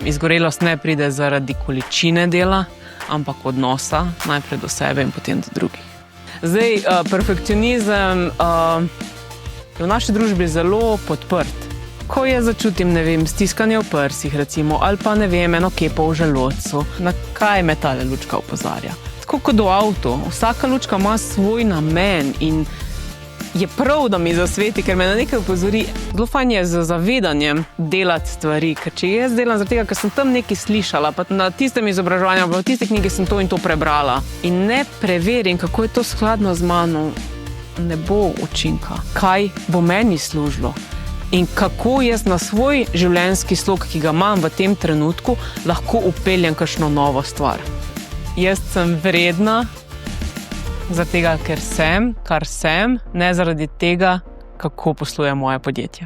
Izgorelost ne pride zaradi količine dela, ampak odnosa, najprej do sebe in potem do drugih. Zdaj, perfekcionizem je v naši družbi zelo podprt. Ko jaz začutim, ne vem, stiskanje v prsih recimo, ali pa ne vem, eno kepo v želodcu, na kaj me tale lučka opozarja. Tako kot v avtu, vsaka lučka ima svoj namen in je prav, da mi zasveti, ker me na nekaj opozori. Zelo fajn je z zavedanjem delati stvari, ker če jaz delam zaradi tega, ker sem tam nekaj slišala, pa na tistem izobraževanju, pa v tisti knjigi sem to in to prebrala in ne preverim, kako je to skladno z mano, ne bo učinka. Kaj bo meni služilo in kako jaz na svoj življenjski slog, ki ga imam v tem trenutku, lahko upeljem kakšno novo stvar. Jaz sem vredna zaradi tega, ker sem, kar sem, ne zaradi tega, kako posluje moje podjetje.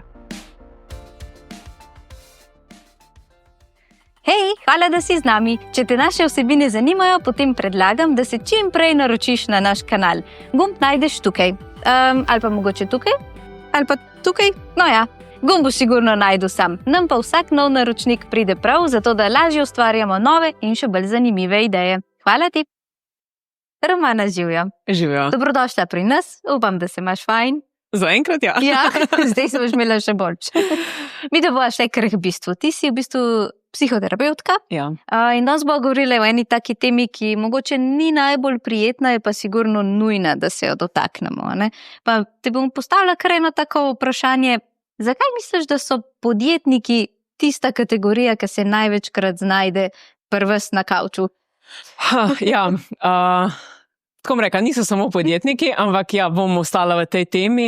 Hej, hvala, da si z nami. Če te naše vsebine zanimajo, potem predlagam, da se čim prej naročiš na naš kanal. Gumb najdeš tukaj. Ali pa mogoče tukaj? Ali pa tukaj? No ja, gumb boš sigurno najdel sam. Nam pa vsak nov naročnik pride prav, zato da lažje ustvarjamo nove in še bolj zanimive ideje. Hvala ti. Romana, živjo. Živjo. Dobrodošla pri nas, upam, da se imaš fajn. Zaenkrat ja. Ja, zdaj se boš imela še boljš. Mi da boš šli kar k bistvu. Ti si v bistvu psihoterapeutka. Ja. In danes bomo govorili o eni taki temi, ki mogoče ni najbolj prijetna, je pa sigurno nujna, da se jo dotaknemo. Ne? Pa te bom postavila kar eno tako vprašanje. Zakaj misliš, da so podjetniki tista kategorija, ki se največkrat znajde pri vas na kavču? Ja, tako bom rekla, niso samo podjetniki, ampak ja, bom ostala v tej temi.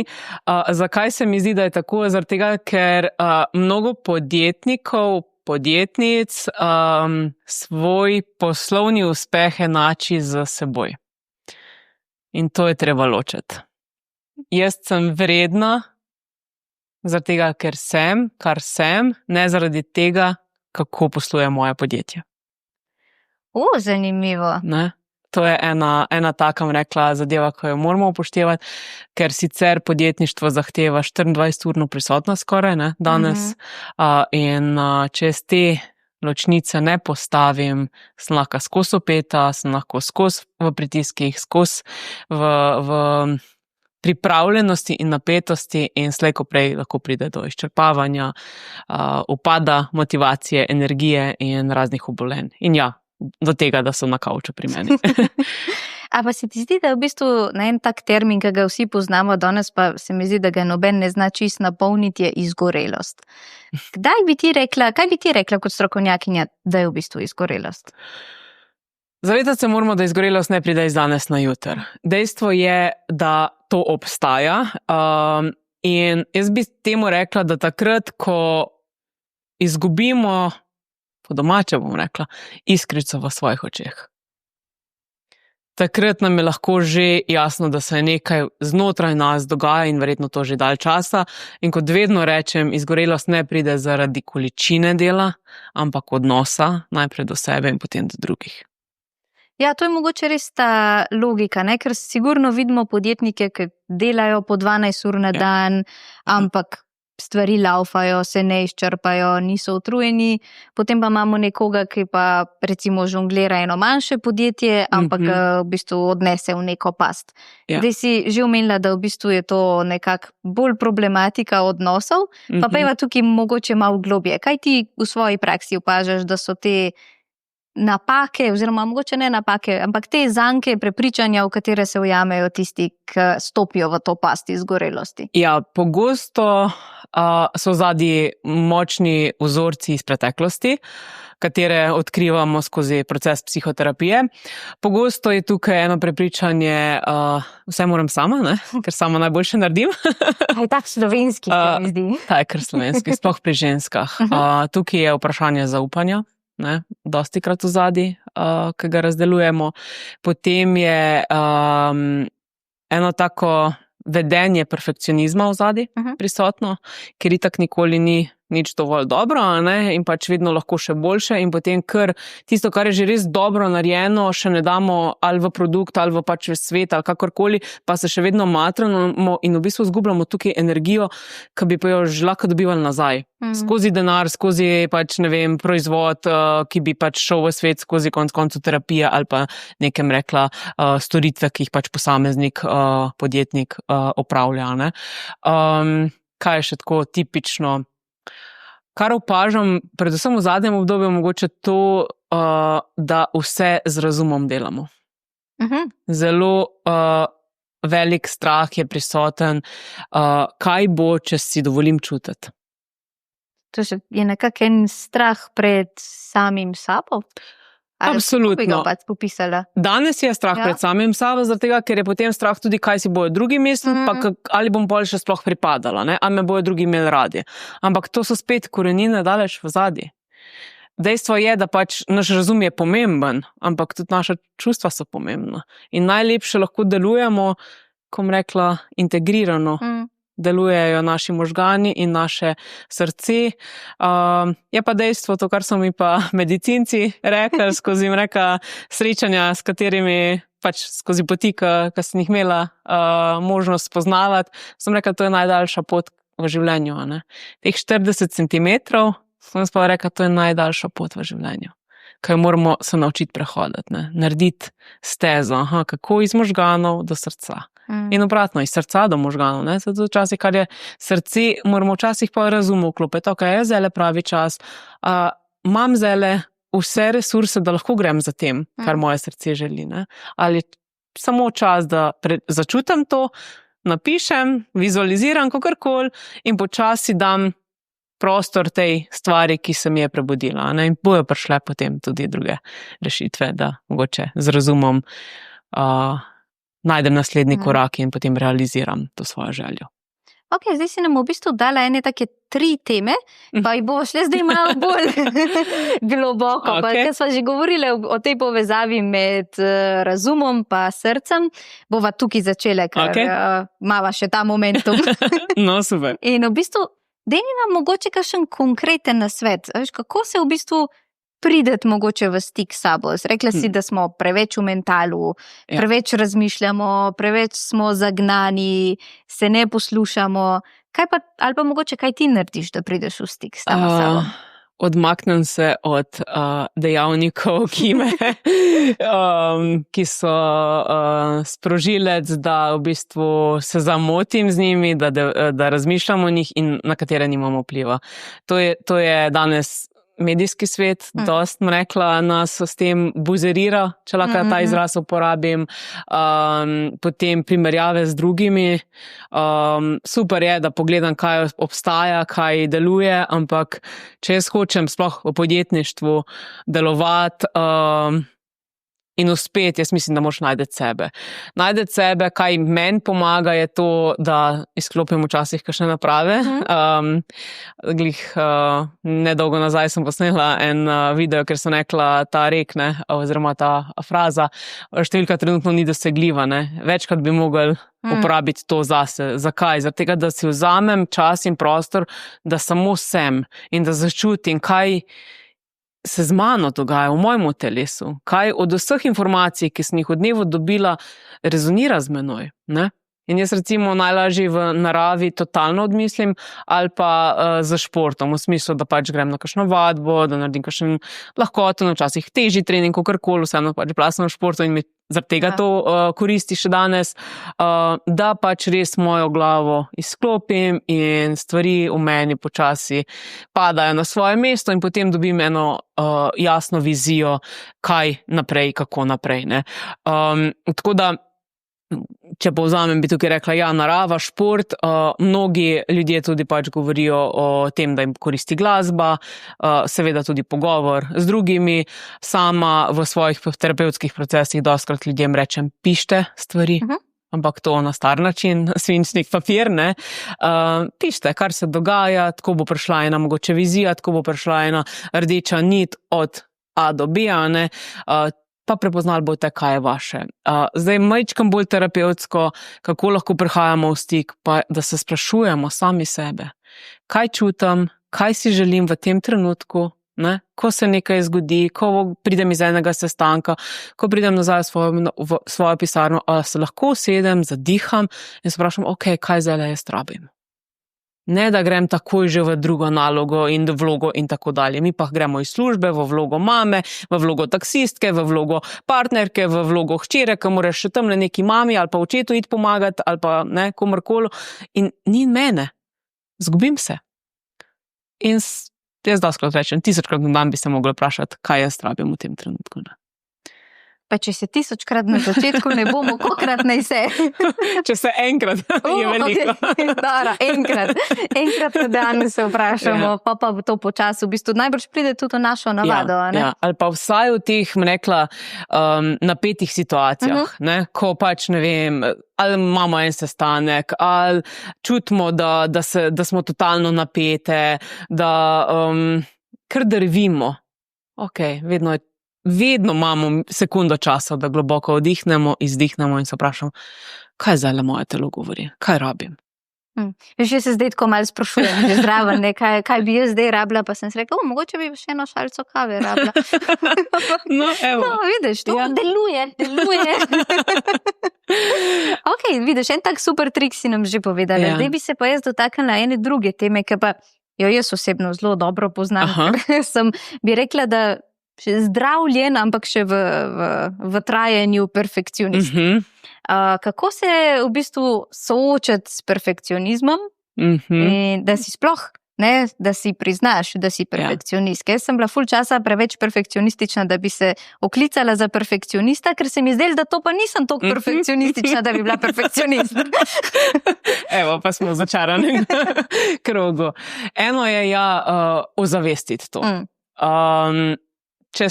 Zakaj se mi zdi, da je tako? Zaradi tega, ker mnogo podjetnikov, podjetnic svoj poslovni uspeh enači z seboj. In to je treba ločiti. Jaz sem vredna zaradi tega, ker sem, kar sem, ne zaradi tega, kako posluje moje podjetje. Zanimivo. Ne? To je ena taka, rekla, zadeva, ki jo moramo upoštevati, ker sicer podjetništvo zahteva 24-urno prisotnost skoraj, ne, danes. In če jaz te ločnice ne postavim, sem lahko skozi opeta, sem lahko skozi v pritiskih, skozi v pripravljenosti in napetosti in slej ko prej lahko pride do izčrpavanja, upada motivacije, energije in raznih obolenj. In ja, do tega, da so na kavču pri meni. A pa se ti zdi, da je v bistvu en tak termin, ki ga vsi poznamo danes, pa se mi zdi, da ga noben ne zna čisto napolniti, je izgorelost. Kaj bi ti rekla kot strokovnjakinja, da je v bistvu izgorelost? Zavedati se moramo, da izgorelost ne pride iz danes na jutri. Dejstvo je, da to obstaja. In jaz bi temu rekla, da takrat, ko izgubimo, po domače bom rekla, iskrico v svojih očeh. Takrat nam je lahko že jasno, da se nekaj znotraj nas dogaja in verjetno to že dalj časa. In kot vedno rečem, izgorelost ne pride zaradi količine dela, ampak odnosa, najprej do sebe in potem do drugih. Ja, to je mogoče res ta logika, ne? Ker sigurno vidimo podjetnike, ki delajo po 12 ur na dan, ampak stvari laufajo, se ne izčrpajo, niso utrujeni. Potem pa imamo nekoga, ki pa recimo žonglira eno manjše podjetje, ampak v bistvu odnese v neko past. Zdaj si že omenila, da v bistvu je to nekako bolj problematika odnosov, pa pa tukaj mogoče malo globje. Kaj ti v svoji praksi opažaš, da so te napake, oziroma mogoče ne napake, ampak te zanke prepričanja, v katere se ujamejo tisti, ki stopijo v to past izgorelosti? Ja, pogosto so zadnji močni vzorci iz preteklosti, katere odkrivamo skozi proces psihoterapije. Pogosto je tukaj eno prepričanje, vse moram sama, ne? Ker sama najboljše naredim. Je tak slovenski, se mi zdi. Ta je kar slovenski, sploh pri ženskah. Tukaj je vprašanje zaupanja. Dostikrat v zadnji, ki ga razdelujemo. Potem je eno tako vedenje perfekcionizma v zadnji prisotno, ker itak nikoli ni nič dovolj dobro, in pač vedno lahko še boljše in potem kar tisto, kar je že res dobro narejeno, še ne damo ali v produkt, ali v pač v svet, ali kakorkoli, pa se še vedno matramo in v bistvu zgubljamo tukaj energijo, ki bi pa jo že lahko dobivali nazaj. Skozi denar, skozi pač, ne vem, proizvod, ki bi pač šel v svet, skozi koncu terapije ali pa nekem rekla storitve, ki jih pač posameznik, podjetnik opravlja, ne. Kaj je še tako tipično? Kar opažam, predvsem v zadnjem obdobju, mogoče to, da vse z razumom delamo. Zelo velik strah je prisoten, kaj bo, če si dovolim čutiti. To je nekako en strah pred samim sabo? Absolutno. Kako bi ga pač popisala? Danes je strah pred samim sabo, zaradi tega, ker je potem strah tudi, kaj si bojo drugi mislili, pa ali bom pol še sploh pripadala, ne? Ali me bojo drugi imeli radi. Ampak to so spet korenine daleč v zadnji. Dejstvo je, da pač naš razum je pomemben, ampak tudi naša čustva so pomembna. In najlepše lahko delujemo, ko bom rekla, integrirano. Delujejo naši možgani in naše srce. Je pa dejstvo, to, kar so mi pa medicinci rekli, skozi srečanja, s katerimi pač skozi poti, ki sem jih imela možnost spoznavati, sem rekla, to je najdaljša pot v življenju. Ne? Teh 40 centimetrov, sem pa rekla, to je najdaljša pot v življenju. Kaj moramo se naučiti prehoditi, ne? Narediti stezo, kako iz možganov do srca. In obratno, iz srca do možganov, ne? Zato včasih, kar je srce, moramo včasih pa razum vklopiti, ok, je zdajle pravi čas, imam zdajle vse resurse, da lahko grem za tem, kar moje srce želi, ne? Ali samo čas, da začutim to, napišem, vizualiziram kakorkoli in počasi dam prostor tej stvari, ki se mi je prebudila, ne? In bojo prišle potem tudi druge rešitve, da mogoče z razumom najdem naslednji korak in potem realiziram to svojo željo. Ok, zdaj si nam v bistvu dala ene take 3 teme, pa jih bomo šli zdaj malo bolj globoko. Okay. Ker smo že govorili o tej povezavi med razumom pa srcem, bova tukaj začele, ker mava še ta momentum. No, super. In v bistvu, daj nam mogoče kakšen konkreten nasvet. Veš, kako se v bistvu prideti mogoče v stik s sabo. Rekla si, da smo preveč v mentalu, preveč razmišljamo, preveč smo zagnani, se ne poslušamo. Kaj pa, ali pa mogoče kaj ti narediš, da prideš v stik s sabo? Odmaknem se od dejavnikov, ki so sprožilec, da v bistvu se zamotim z njimi, da razmišljam o njih in na katere nimamo vpliva. To je danes medijski svet, dost, rekla, nas s tem buzerira, če lahko ta izraz uporabim, potem primerjave z drugimi. Super je, da pogledam, kaj obstaja, kaj deluje, ampak če jaz hočem sploh v podjetništvu delovati in uspeti, jaz mislim, da moraš najti sebe. Najti sebe, kaj meni pomaga, je to, da izklopim včasih kakšne naprave. Nedolgo nazaj sem posnela en video, ker sem rekla ta rek, oziroma ta fraza, številka trenutno ni dosegljiva. Večkrat bi mogli uporabiti to zase. Zakaj? Zaradi tega, da si vzamem čas in prostor, da samo sem in da začutim, kaj se z mano dogaja v mojem telesu, kaj od vseh informacij, ki sem jih v dnevu dobila, rezonira z menoj, ne? In jaz recimo najlažje v naravi totalno odmislim ali pa za športom, v smislu, da pač grem na kakšno vadbo, da naredim kakšen lahkoten, včasih težji trening, kakorkoli, vseeno pač plasno v športu in mi zaradi tega to koristi še danes, da pač res mojo glavo izklopim in stvari v meni počasi padajo na svoje mesto in potem dobim eno jasno vizijo, kaj naprej, kako naprej, ne. Tako da če povzamem, bi tukaj rekla, narava, šport, mnogi ljudje tudi pač govorijo o tem, da jim koristi glasba, seveda tudi pogovor z drugimi. Sama v svojih terapevtskih procesih dostikrat ljudem rečem, pište stvari, ampak to na star način, svinčnik papir, ne. Pište, kar se dogaja, tako bo prišla ena mogoče vizija, tako bo prišla ena rdeča nit od A do B, ne. Pa prepoznali boste, kaj je vaše. Zdaj, majčkam bolj terapevtsko, kako lahko prihajamo v stik, pa da se sprašujemo sami sebe. Kaj čutim, kaj si želim v tem trenutku, ne? Ko se nekaj zgodi, ko pridem iz enega sestanka, ko pridem nazaj v svojo pisarno, se lahko usedem, zadiham in se vprašam, ok, kaj zdaj jaz rabim. Ne, da grem takoj že v drugo nalogo in vlogo in tako dalje. Mi pa gremo iz službe v vlogo mame, v vlogo taksistke, v vlogo partnerke, v vlogo hčere, ki moraš še tamle neki mami ali pa očetu iti pomagati ali pa ne, komorkoli. In ni mene. Zgubim se. In jaz doskrat rečem, 1000krat na dan bi se mogla vprašati, kaj jaz rabim v tem trenutku. Ne. Pa če se 1000krat na začetku ne bomo, kolikrat naj se. Če se enkrat, je veliko. Okay. Dara, enkrat na dan se vprašamo, pa bo to počasi. V bistvu najbrž pride tudi v našo navado. Ne? Ja. Ali pa vsaj v teh, rekla, napetih situacijah, ne? Ko pač, ne vem, ali imamo en sestanek, ali čutimo, da smo totalno napete, da kar drvimo. Ok, vedno imamo sekundo časa, da globoko vdihnemo, izdihnemo in se vprašamo, kaj zdaj moje telo govori, kaj rabim. Veš, jaz se zdaj tako malo sprašujem, že zraven, kaj bi jaz zdaj rabila, pa sem se rekla, mogoče bi še eno šalico kave rabila. No, vidiš, to deluje. Ok, vidiš, en tak super trik si nam že povedala. Ja. Zdaj bi se pa jaz dotaknila ene druge teme, ki pa jo jaz osebno zelo dobro poznam. Sem bi rekla, da še zdravljen, ampak še v trajanju perfekcionist. Kako se v bistvu soočati s perfekcionizmom, in da si sploh, ne, da si priznaš, da si perfekcionist. Jaz sem bila ful časa preveč perfekcionistična, da bi se oklicala za perfekcionista, ker se mi zdelo, da to pa nisem toliko perfekcionistična, da bi bila perfekcionist. Evo, pa smo v začaranem krogu. Eno je ozavestiti to. Če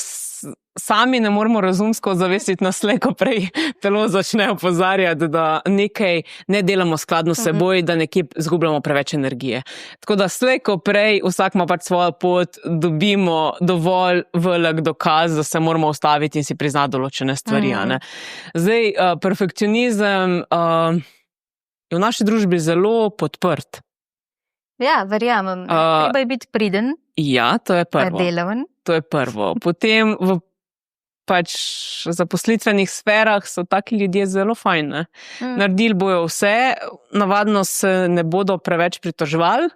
sami ne moramo razumsko ozavestiti, nas slej ko prej telo začne opozarjati, da nekaj ne delamo skladno s seboj, da nekje zgubljamo preveč energije. Tako da slej ko prej, vsak ima pač svojo pot, dobimo dovolj velik dokaz, da se moramo ustaviti in si priznati določene stvari. Zdaj, perfekcionizem je v naši družbi zelo podprt. Ja, verjamem. Treba je biti priden. Ja, to je prvo. Delaven. To je prvo. Potem v pač zaposlitvenih sferah so taki ljudje zelo fajn. Naredili bojo vse, navadno se ne bodo preveč pritoževali.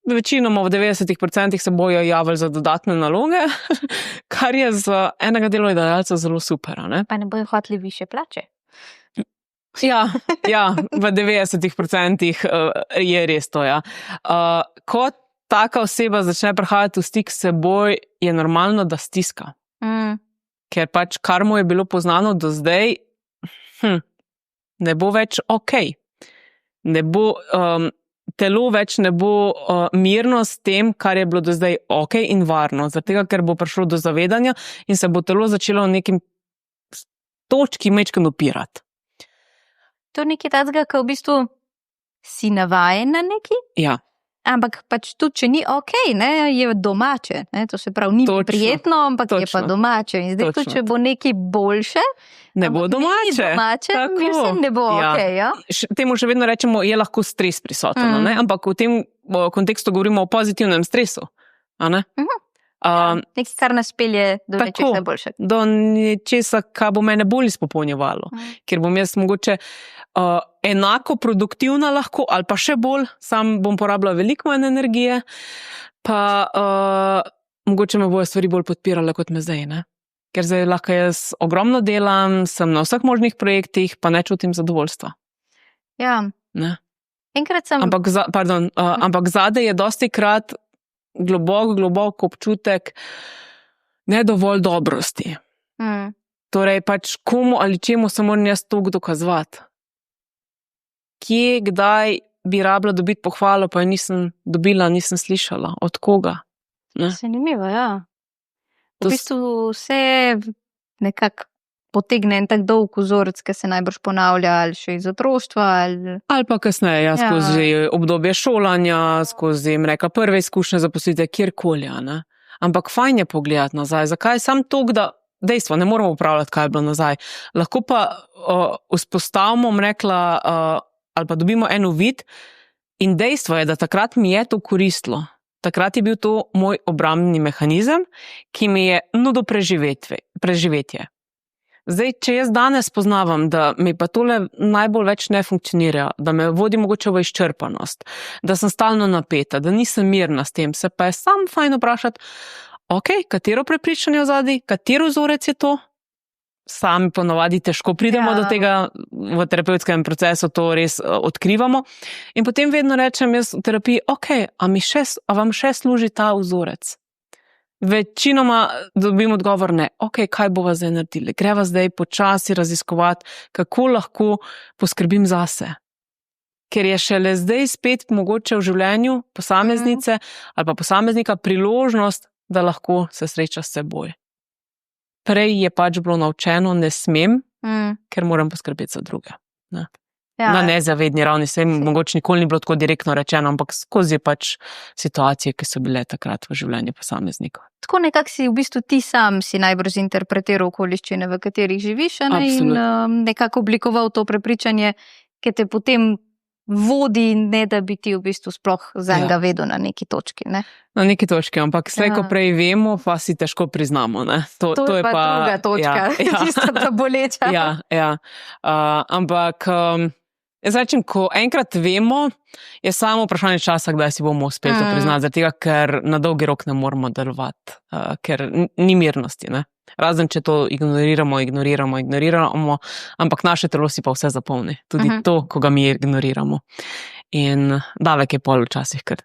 Večinoma v 90% se bojo javili za dodatne naloge, kar je za enega delodajalca zelo super. Pa ne bojo hoteli više plače. Ja, v 90% je res to. Ja. Kot taka oseba začne prihajati v stik s seboj, je normalno, da stiska. Ker pač kar mu je bilo poznano do zdaj, ne bo več ok. Telo več ne bo mirno s tem, kar je bilo do zdaj ok in varno. Zaradi tega, ker bo prišlo do zavedanja in se bo telo začelo v nekim točki majčkeno upirati. To je nekaj takega, ko v bistvu si navajen na neki? Ja. Ampak pač tudi, če ni ok, ne, je domače. Ne? To se pravi, ni prijetno, ampak je pa domače. In zdaj, če bo nekaj boljše, ne bo domače. Mislim, ne bo ok. Ja? Temu še vedno rečemo, je lahko stres prisoten, ampak v tem kontekstu govorimo o pozitivnem stresu. Nekaj, kar nas pelje do nečesa boljšega. Do nečesa, kar bo mene bolj izpopolnjevalo. Ker bom jaz mogoče enako produktivna lahko, ali pa še bolj, sam bom porabila veliko manj energije, pa mogoče me bojo stvari bolj podpirale, kot me zdaj. Ne? Ker zdaj lahko jaz ogromno delam, sem na vseh možnih projektih, pa ne čutim zadovoljstva. Ja. Ne? Enkrat sem... Ampak zadaj je dosti krat globok občutek ne dovolj dobrosti. Torej pač komu ali čemu se moram jaz toliko dokazovati. Kje, kdaj bi rabila dobiti pohvalo, pa jo nisem dobila, nisem slišala. Od koga? Ne? Zanimivo, ja. V bistvu vse nekako potegne en tak dolg vzorec, ki se najbrž ponavlja ali še iz otroštva. Ali pa kasneje, skozi obdobje šolanja, skozi prve izkušnje zaposlitve, kjerkoli. Ampak fajn je pogledati nazaj. Zakaj? Sam toliko, da dejstvo, ne moramo upravljati, kaj je bilo nazaj. Lahko pa vzpostavimo, ali pa dobimo en uvid, In dejstvo je, da takrat mi je to koristilo. Takrat je bil to moj obrambni mehanizem, ki mi je nudil preživetje. Zdaj, če jaz danes poznavam, da mi pa tole najbolj več ne funkcionira, da me vodi mogoče v izčrpanost, da sem stalno napeta, da nisem mirna s tem, se pa je sam fajn vprašati, ok, katero prepričanje ozadij, katero vzorec je to? Sami ponavadi težko pridemo do tega, v terapevtskem procesu to res odkrivamo. In potem vedno rečem jaz v terapiji, ok, a vam še služi ta vzorec? Večinoma dobim odgovor ne. Ok, kaj bova zdaj naredili? Greva zdaj počasi raziskovati, kako lahko poskrbim zase. Ker je šele zdaj spet mogoče v življenju posameznice ali pa posameznika priložnost, da lahko se sreča s seboj. Prej je pač bilo naučeno, ne smem, ker moram poskrbeti za druge. Ne. Ja. Na nezavedni ravni, mogoče nikoli ni bilo tako direktno rečeno, ampak skozi pač situacije, ki so bile takrat v življenju posameznikov. Tako nekako si v bistvu ti sam si najbrž interpretiral okoliščine, v katerih živiš, in nekako oblikoval to prepričanje, ki te potem vodi, ne da bi ti v bistvu sploh za enega vedel na neki točki. Ne? Na neki točki, ampak slej, ko prej vemo, pa si težko priznamo. Ne? To je pa druga točka, tista ta boleča. Ampak jaz rečem, ko enkrat vemo, je samo vprašanje časa, kdaj si bomo uspeli to priznati, zaradi tega, ker na dolgi rok ne moramo delovati, ker ni mirnosti. Ne? Razen, če to ignoriramo, ampak naše telo si pa vse zapolni. Tudi to, ko ga mi ignoriramo. In davek je pol včasih kar.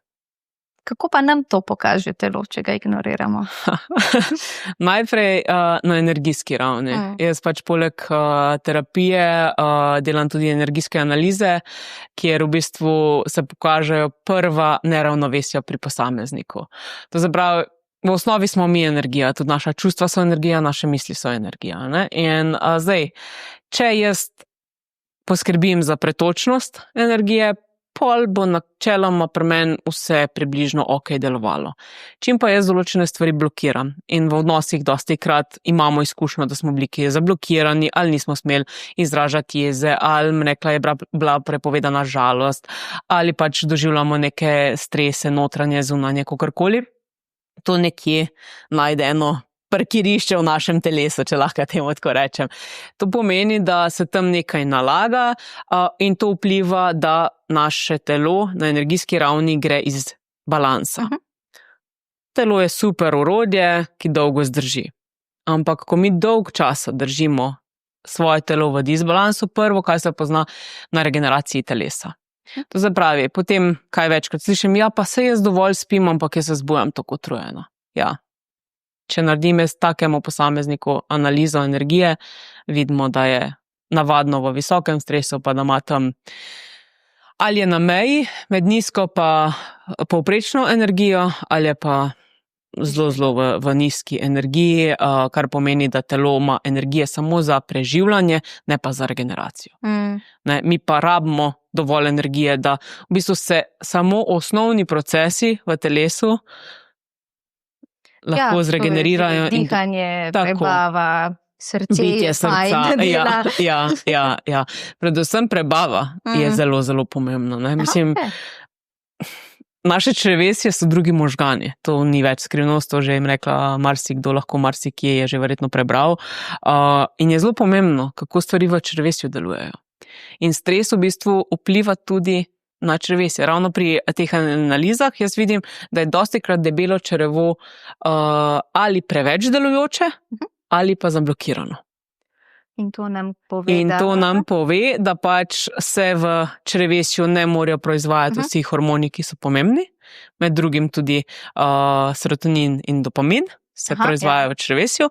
Kako pa nam to pokaže telo, če ga ignoriramo? Najprej na energijski ravni. Jaz pač poleg terapije delam tudi energijske analize, kjer v bistvu se pokažejo prva neravnovesja pri posamezniku. To se pravi, v osnovi smo mi energija, tudi naša čustva so energija, naše misli so energija. Ne? In zdaj, če jaz poskrbim za pretočnost energije, pol bo načeloma pri meni vse približno ok delovalo. Čim pa jaz določene stvari blokiram in v odnosih dostikrat imamo izkušnjo, da smo bili kje zablokirani ali nismo smeli izražati jeze, ali rekla je bila prepovedana žalost, ali pač doživljamo neke strese, notranje, zunanje, kakorkoli. To nekje najde eno parkirišče v našem telesu, če lahko temu tako rečem. To pomeni, da se tam nekaj nalaga in to vpliva, da naše telo na energijski ravni gre iz balansa. Telo je super orodje, ki dolgo zdrži. Ampak, ko mi dolg časa držimo svoje telo v disbalansu, prvo, kaj se pozna na regeneraciji telesa. To se pravi, potem kaj večkrat slišim, ja, pa se jaz dovolj spim, ampak jaz se zbujam tako utrujena. Ja. Če naredim jaz takemu posamezniku analizo energije, vidimo, da je navadno v visokem stresu, pa da ima tam ali je na meji med nizko pa povprečno energijo, ali je pa zelo v nizki energiji, kar pomeni, da telo ima energije samo za preživljanje, ne pa za regeneracijo. Ne, mi pa rabimo dovolj energije, da v bistvu se samo osnovni procesi v telesu lahko zregenerirajo. Dihanje, prebava, srce, bitje srca. Ja. Predvsem prebava je zelo, zelo pomembno. Ne? Mislim, naše črevesje so drugi možgani. To ni več skrivnost, to že jim rekla marsikdo, lahko marsikje je že verjetno prebral. In je zelo pomembno, kako stvari v črevesju delujejo. In stres v bistvu vpliva tudi na črevesje. Ravno pri teh analizah jaz vidim, da je dostikrat debelo črevo ali preveč delujoče, ali pa zablokirano. In to nam pove, da pač se v črevesju ne morejo proizvajati vsi hormoni, ki so pomembni, med drugim tudi serotonin in dopamin se proizvajajo v črevesju.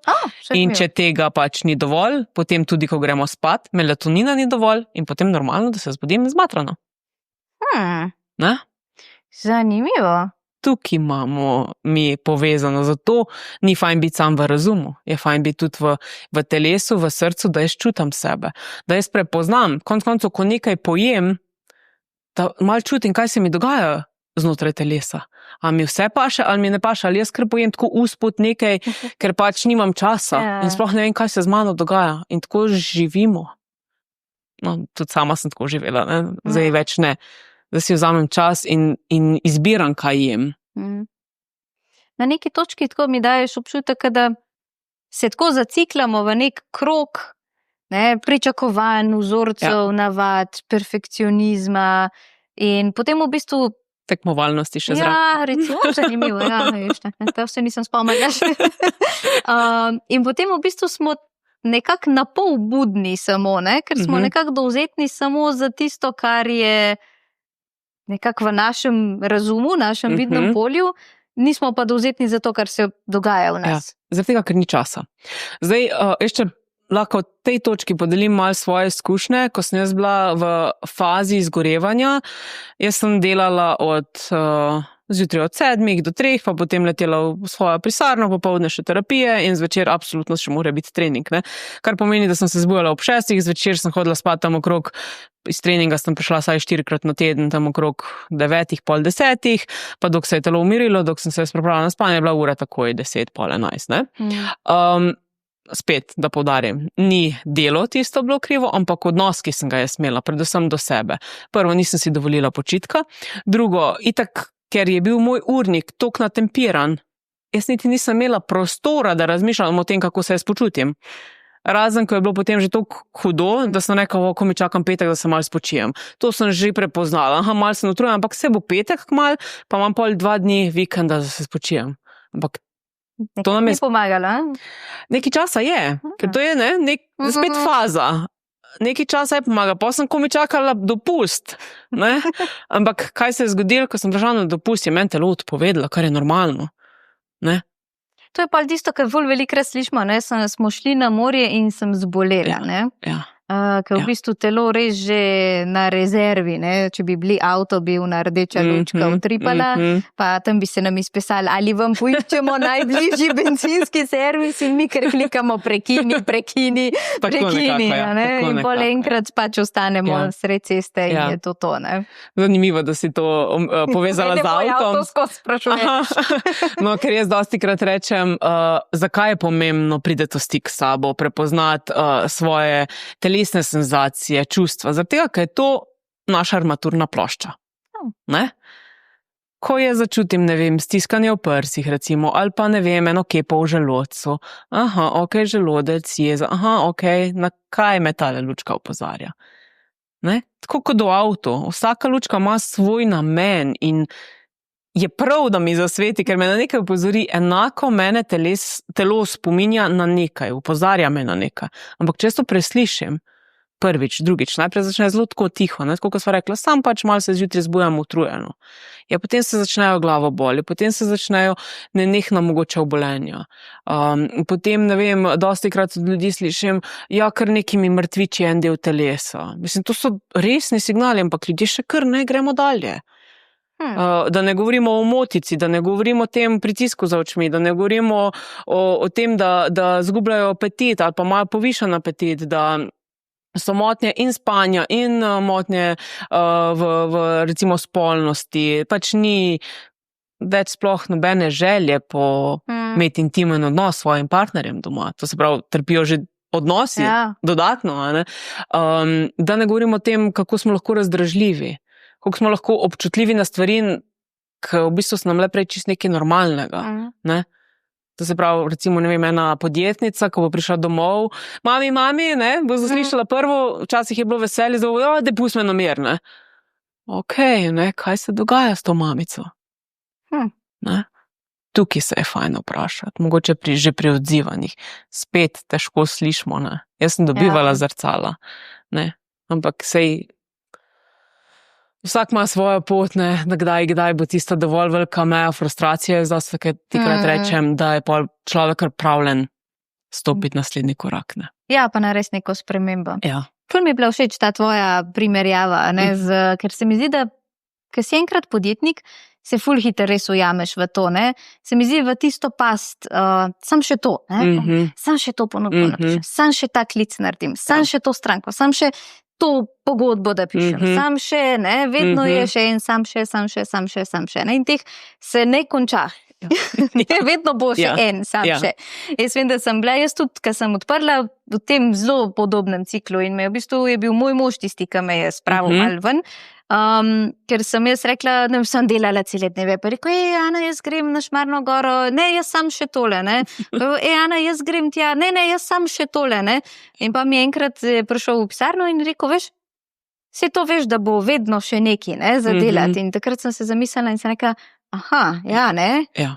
In če tega pač ni dovolj, potem tudi, ko gremo spat, melatonina ni dovolj in potem normalno, da se zbudim zmatrano. Ne? Zanimivo. Tukaj imamo mi povezano, zato ni fajn biti sam v razumu, je fajn biti tudi v telesu, v srcu, da jaz čutam sebe, da jaz prepoznam, konec koncev, ko nekaj pojem, da malo čutim, kaj se mi dogaja znotraj telesa. Ali mi vse paše, ali mi ne paše, ali jaz kar pojem tako usput nekaj, ker pač nimam časa in sploh ne vem, kaj se z mano dogaja. In tako živimo. No, tudi sama sem tako živela, ne? Zdaj več ne. da si vzamem čas in izbiram, kaj jem. Na neki točki tako mi daješ občutek, da se tako zaciklamo v nek krog, ne, pričakovanj, vzorcev, navad, perfekcionizma in potem v bistvu Tekmovalnosti še zraven. ja, recimo, zanimivo, ja, veš, ne, to se nisem spomnila še. In potem v bistvu smo nekako na pol budni samo, ne, ker smo nekako dovzetni samo za tisto, kar je nekako v našem razumu, našem vidnem polju, nismo pa dovzetni za to, kar se dogaja v nas. Ja, zaradi tega, ker ni časa. Zdaj, ještě lahko v tej točki podelim malo svoje izkušnje, ko sem jaz bila v fazi izgorevanja. Jaz sem delala zjutraj od 7 do 3, pa potem letela v svojo pisarno, popoldne še terapije in zvečer absolutno še mora biti trening. Ne? Kar pomeni, da sem se zbujala ob 6, zvečer sem hodila spat tam okrog, iz treninga sem prišla vsaj 4-krat na teden, tam okrog 9, pol 10, pa dok se je telo umirilo, dok sem se spravila na spanje, je bila ura takoj 10, pol 11. Ne? Spet, da poudarim, ni delo tisto bilo krivo, ampak odnos, ki sem ga jaz imela, predvsem do sebe. Prvo, nisem si dovolila počitka, drugo, itak, ker je bil moj urnik toliko natempiran, jaz niti nisem imela prostora, da razmišljam o tem, kako se jaz počutim. Razen, ko je bilo potem že toliko hudo, da sem rekla, ko mi čakam petek, da se malo spočijem. To sem že prepoznala, malo sem utrujena, ampak se bo petek kmalu, pa imam pol 2 dni vikenda, da se spočijem. Ampak to nam je pomagalo. Nekaj časa je, ker to je spet faza. Nekaj časa je pomaga, pa sem komi čakala dopust. Ne? Ampak kaj se je zgodilo, ko sem prišla na dopust, je meni telo odpovedalo, kar je normalno. Ne? To je pa tisto, kar ful velikokrat slišimo, ne? Smo šli na morje in sem zbolela. Ne? Ja. Ker v bistvu telo res že na rezervi, ne? Če bi bili avto, bi na rdeča lučka utripala, pa tam bi se nam izpisali, ali vam poiščemo najbližji bencinski servis in mi kar klikamo prekini, ne? In pol enkrat pač ostanemo sred ceste in je to, ne? Zanimivo, da si to povezala z avtom. Ne avto skozi sprašuješ. No, ker jaz dostikrat rečem, zakaj je pomembno priti v stik s sabo, prepoznati svoje telesne senzacije, čustva, zato tega, ker je to naša armaturna plošča. Ne? Ko je začutim, ne vem, stiskanje v prsih, recimo, ali pa ne vem, eno kepo v želodcu. Želodec, jeza, na kaj me tale lučka opozarja. Ne? Tako kot v avtu, vsaka lučka ima svoj namen in je prav, da mi zasveti, ker me na nekaj opozori, enako mene telo spominja na nekaj, opozarja me na nekaj. Ampak često preslišim, prvič, drugič, najprej začne zelo tako tiho, ne? Tako kot sva rekla, sam pač malo se zjutraj zbujam utrujeno. Ja, potem se začnejo glavoboli, potem se začnejo nenehna mogoče obolenja. Potem, ne vem, dostikrat od ljudi slišim, kar nekimi mrtviči en del telesa. Mislim, to so resni signali, ampak ljudje še kar ne gremo dalje. Da ne govorimo o motici, da ne govorimo o tem pritisku za očmi, da ne govorimo o tem, da zgubljajo apetit ali pa imajo povišan apetit, da so motnje in spanja in motnje v recimo spolnosti. Pač ni več sploh nobene želje po imeti intimen odnos s svojim partnerjem doma. To se pravi, trpijo že odnosi dodatno. Ne? Da ne govorimo o tem, kako smo lahko razdražljivi, kako smo lahko občutljivi na stvari, ki v bistvu so nam le prej čist nekaj normalnega. Ne? To se pravi, recimo, ne vem, ena podjetnica, ko bo prišla domov, mami, ne, bo zaslišala prvo, včasih je bilo veselje, da pusti me na mir, ne. Ne, kaj se dogaja s to mamico? Ne? Tukaj se je fajn vprašati, mogoče že pri odzivanjih. Spet težko slišimo, ne. Jaz sem dobivala zrcala, ne. Ampak sej vsak ima svojo pot, ne, da kdaj bo tista dovolj velika meja frustracije, zdaj se tikrat rečem, da je pol človek pripravljen stopiti naslednji korak, ne. Ja, pa narediti neko spremembo. Ja. Ful mi je bila všeč ta tvoja primerjava, ne, ker se mi zdi, da ko si enkrat podjetnik, se ful hitro res ujameš v to, ne. Se mi zdi v tisto past, sam še to, ne, sam še to ponudbo napišem, sam še ta klic naredim, sam še to stranko, sam še to pogodbo, da pišem, sam še, ne, vedno je še en, sam še, ne, in teh se ne konča. Vedno bo še en, sam še. Jaz vem, da sem bila, jaz tudi, ko sem odprla v tem zelo podobnem ciklu in v bistvu je bil moj mož tisti, ki me je spravil malo ven, Ker sem jaz rekla, da sem delala cele dneve. Pa rekel, Ana, jaz grem na Šmarno goro, ne, jaz sam še tole, ne. Ana, jaz grem tja, ne, jaz sam še tole, ne. In pa mi enkrat je prišel v pisarno in rekel, veš, vse to veš, da bo vedno še neki, ne, za delati. In takrat sem se zamislila in sem rekla,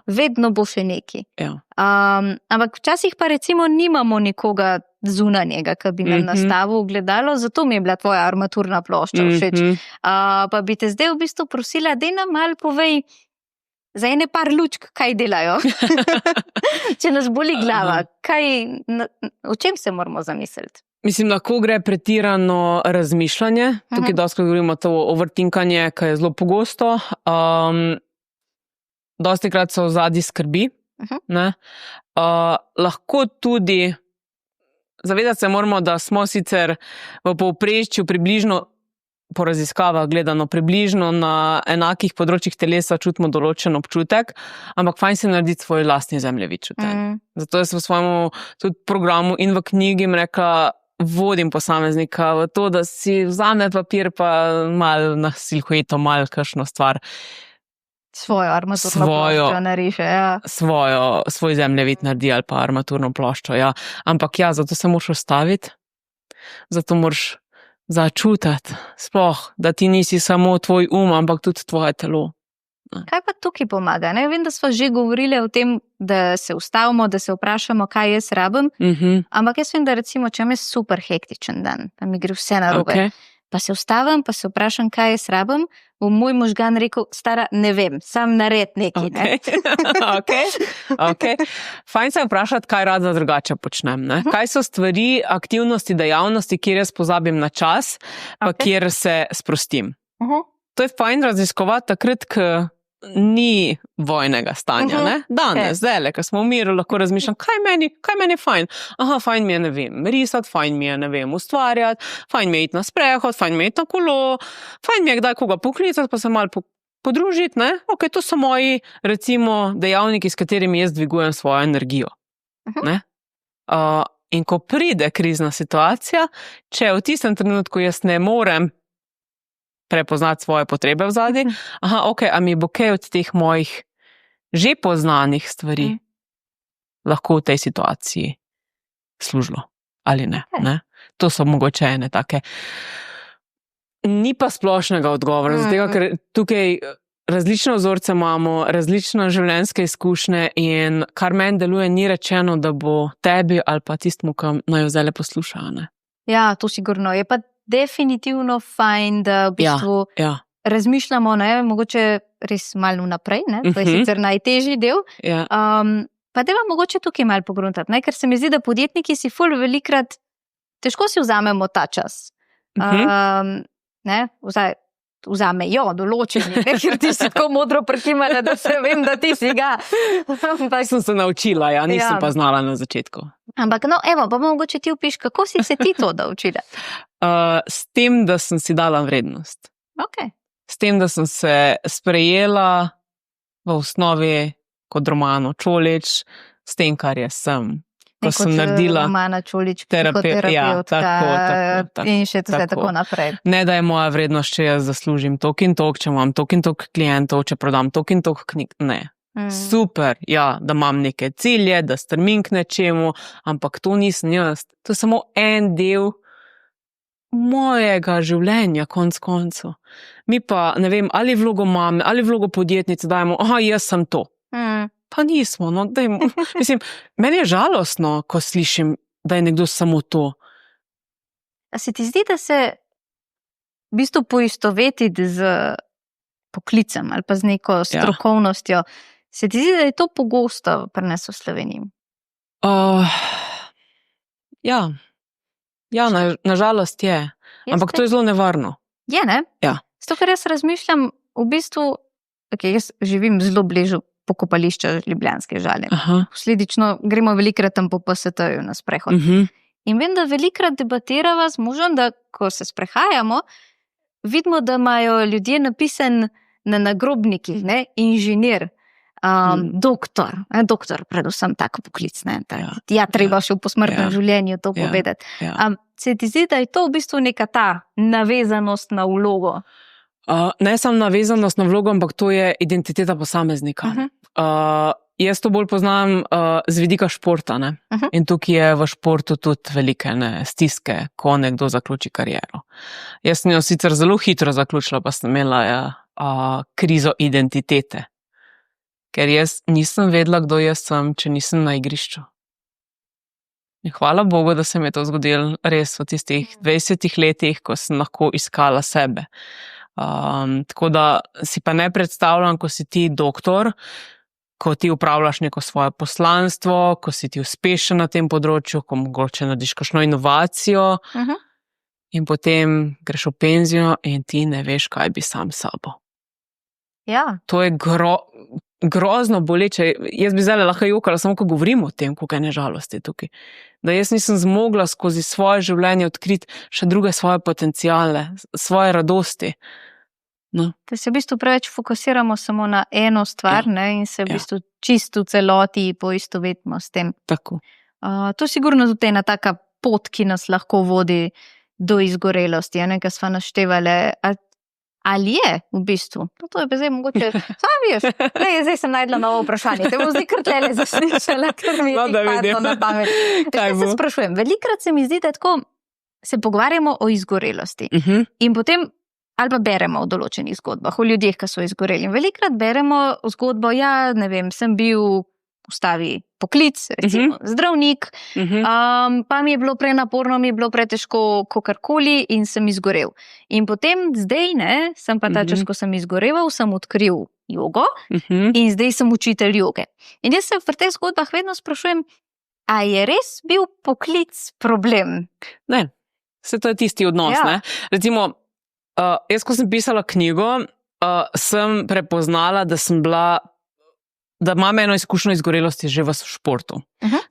vedno bo še neki. Ja. Ampak včasih pa recimo nimamo nikoga zunanjega, ki bi nam nastavil gledalo, zato mi je bila tvoja armaturna plošča všeč. Pa bi te zdaj v bistvu prosila, daj nam malo povej za ene par lučk, kaj delajo. Če nas boli glava, o čem se moramo zamisliti? Mislim, lahko gre pretirano razmišljanje. Tukaj doskrat govorimo to overthinkanje, ki je zelo pogosto. Dostikrat so ozadji skrbi. Lahko tudi zavedati se moramo, da smo sicer v povprečju približno, po raziskavah gledano, približno na enakih področjih telesa čutimo določen občutek, ampak fajn se narediti svoj lastni zemljevid čuten. Zato jaz v svojemu tudi programu in v knjigi rekla, vodim posameznika v to, da si vzame papir pa malo na silhueto, malo kakšno stvar. Svojo armaturno ploščo nariše, svoj zemljevid naredi ali pa armaturno ploščo, Ampak zato se moraš ustaviti, zato moraš začutiti sploh, da ti nisi samo tvoj ampak tudi tvoje telo. Kaj pa tukaj pomaga? Ne? Vem, da smo že govorili o tem, da se ustavimo, da se vprašamo, kaj jaz rabim, ampak jaz vem, da recimo, če imam super hektičen dan, pa mi gre vse narobe, pa se ustavim, pa se vprašam, kaj jaz rabim, bo moj možgan rekel, stara, ne vem, sam nared nekaj. Fajn se vprašati, kaj rada drugače počnem. Kaj so stvari, aktivnosti, dejavnosti, kjer jaz pozabim na čas, pa kjer se sprostim. To je fajn raziskovati takrat, ko ni vojnega stanja. Danes, zdajle, ko smo v miru, lahko razmišljam, kaj meni je fajn. Fajn mi je, ne vem, risati, fajn mi je, ne vem, ustvarjati, fajn mi je iti na sprehod, fajn mi je iti na kolo, fajn mi je kdaj koga poklicati, pa se malo podružiti, to so moji, recimo, dejavniki, s katerimi jaz dvigujem svojo energijo. In ko pride krizna situacija, če v tistem trenutku jaz ne morem prepoznati svoje potrebe v zadnji, a mi bo kaj od teh mojih že poznanih stvari lahko v tej situaciji služilo ali ne. To so mogoče ene take. Ni pa splošnega odgovora, zato ker tukaj različne vzorce imamo, različne življenjske izkušnje in kar meni deluje, ni rečeno, da bo tebi ali pa tistmu, ki naj jo zdaj posluša. Ja, to sigurno. Je pa definitivno fajn, da v bistvu razmišljamo, mogoče res malo naprej, to je sicer najtežji del, pa da vam mogoče tukaj malo pogruntati, ker se mi zdi, da podjetniki si ful velikrat težko si vzamemo ta čas. Vzamejo določeni, ker ti si tako modro prekimala, da se vem, da ti si ga. Sem se naučila, nisem pa znala na začetku. Ampak pa mogoče ti opiš, kako si se ti to naučila? S tem, da sem si dala vrednost. S tem, da sem se sprejela v osnovi kot Romano Čolič, s tem, kar jaz sem. Ko sem naredila Romana Čolič, psihoterapeutka in še tako naprej. Ne, da je moja vrednost, če jaz zaslužim toliko in toliko, če imam toliko in toliko klientov, če prodam toliko in toliko knjig. Ne. Super, da imam neke cilje, da strmim k nečemu, ampak to nisem jaz. To je samo en del mojega življenja, konc koncev. Mi pa, ne vem, ali vlogo mame, ali vlogo podjetnice dajemo, jaz sem to. Pa nismo, mislim, meni je žalostno, ko slišim, da je nekdo samo to. A se ti zdi, da se v bistvu poistovetiti z poklicem ali pa z neko strokovnostjo, se ti zdi, da je to pogosto pri nas v Sloveniji? Nažalost je. Ampak to je zelo nevarno. Je, ne? Ja. Zato, ker jaz razmišljam, v bistvu, jaz živim zelo blizu pokopališča Ljubljanske Žale. Posledično gremo velikrat tam po PST-ju na sprehod. In vem, da velikrat debatirava z možem, da ko se sprehajamo, vidimo, da imajo ljudje napisan na nagrobnikih, inženir, doktor, predvsem tak poklic. Treba še v posmrtnem življenju to povedati. Se ti zdi, da je to v bistvu neka ta navezanost na vlogo? Ne samo navezanost na vlogo, ampak to je identiteta posameznika. Jaz to bolj poznam z vidika športa. Ne? In tukaj je v športu tudi velike stiske, ko nekdo zaključi kariero. Jaz sem jo sicer zelo hitro zaključila, pa sem imela krizo identitete. Ker jaz nisem vedela, kdo jaz sem, če nisem na igrišču. In hvala Bogu, da se mi je to zgodilo res v tistih 20 letih, ko sem lahko iskala sebe. Tako da si pa ne predstavljam, ko si ti doktor, ko ti upravljaš neko svoje poslanstvo, ko si ti uspešen na tem področju, ko mogoče narediš kakšno inovacijo in potem greš v penzijo in ti ne veš, kaj bi sam s sabo. Ja. To je grozno boleče. Jaz bi zdaj lahko jokala, samo ko govorim o tem, koliko je nežalosti tukaj. Da jaz nisem zmogla skozi svoje življenje odkriti še druge svoje potenciale, svoje radosti. No. Da se v bistvu preveč fokusiramo samo na eno stvar, ne, in se v bistvu čisto v celoti poistovetimo s tem. Tako. To sigurno tudi ena taka pot, ki nas lahko vodi do izgorelosti, kar sva naštevali. Ali je v bistvu? To je pa zdaj mogoče, sam veš, zdaj sem najdla novo vprašanje, te bom zdaj kar tlele zaslišala, ker mi je padlo na pamet. Kaj se sprašujem, velikrat se mi zdi, da tako se pogovarjamo o izgorelosti in potem ali pa beremo o določenih zgodbah, o ljudeh, ki so izgoreli. In velikrat beremo zgodbo, ne vem, sem bil ustavi poklic, recimo zdravnik, pa mi je bilo prenaporno, mi je bilo pretežko kakorkoli in sem izgorel. In potem zdaj, sem pa ta čas, ko sem izgoreval, sem odkril jogo in zdaj sem učitelj joge. In jaz se v teh zgodbah vedno sprašujem, a je res bil poklic problem? Ne, se to je tisti odnos, ne? Recimo, jaz, ko sem pisala knjigo, sem prepoznala, da imam eno izkušnjo izgorelosti že v športu.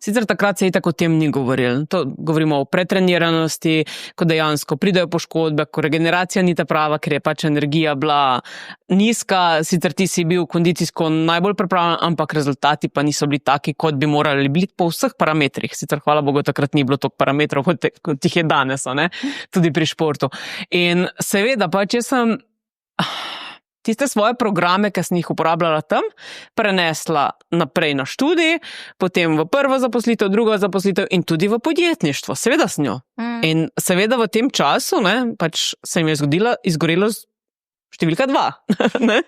Sicer takrat se itak o tem ni govorilo. Govorimo o pretreniranosti, ko dejansko pridejo poškodbe, ko regeneracija ni ta prava, ker je pač energija bila nizka, sicer ti si bil kondicijsko najbolj pripravljen, ampak rezultati pa niso bili taki, kot bi morali biti po vseh parametrih. Sicer hvala Bogu, takrat ni bilo toliko parametrov, kot jih je danes, tudi pri športu. In seveda pač jaz sem tiste svoje programe, ki sem jih uporabljala tam, prenesla naprej na študij, potem v prvo zaposlitev, drugo zaposlitev in tudi v podjetništvo. Seveda sem jo. In seveda v tem času, pač se mi je zgodila izgorelost številka 2,